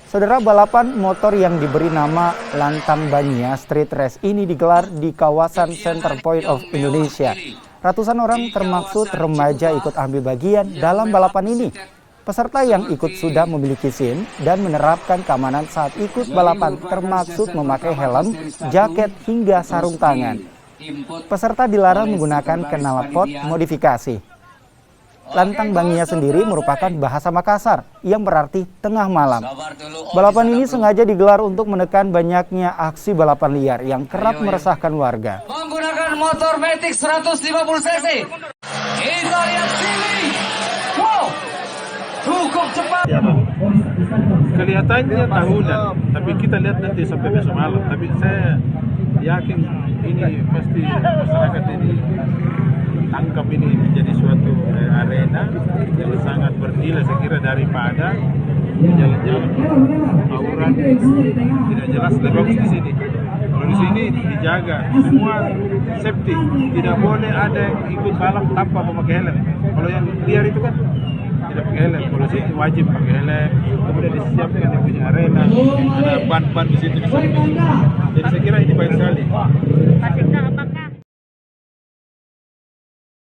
Saudara, balapan motor yang diberi nama Lantang Banyia Street Race ini digelar di kawasan Center Point of Indonesia. Ratusan orang termaksud remaja ikut ambil bagian dalam balapan ini. Peserta yang ikut sudah memiliki SIM dan menerapkan keamanan saat ikut balapan, termaksud memakai helm, jaket, hingga sarung tangan. Peserta dilarang menggunakan knalpot modifikasi. Lantang Banyia sendiri merupakan bahasa Makassar yang berarti tengah malam. Balapan ini sengaja digelar untuk menekan banyaknya aksi balapan liar yang kerap meresahkan warga. Menggunakan motor Matic 150 cc. Kita lihat sini. Wow. Cukup cepat. Ya, kelihatannya tahunan, tapi kita lihat nanti sampai besok malam. Tapi saya yakin ini pasti masyarakat ini tangkap ini menjadi suatu arena yang sangat bernilai, saya kira, daripada jalan-jalan tawuran tidak jelas. Lebih bagus di sini. Kalau di sini dijaga semua safety, tidak boleh ada yang ikut balap tanpa memakai helm. Kalau yang liar itu kan tidak pakai helm. Kalau sini wajib pakai helm. Kemudian disiapkan yang punya arena, ada ban-ban di situ. Jadi saya kira ini baik sekali.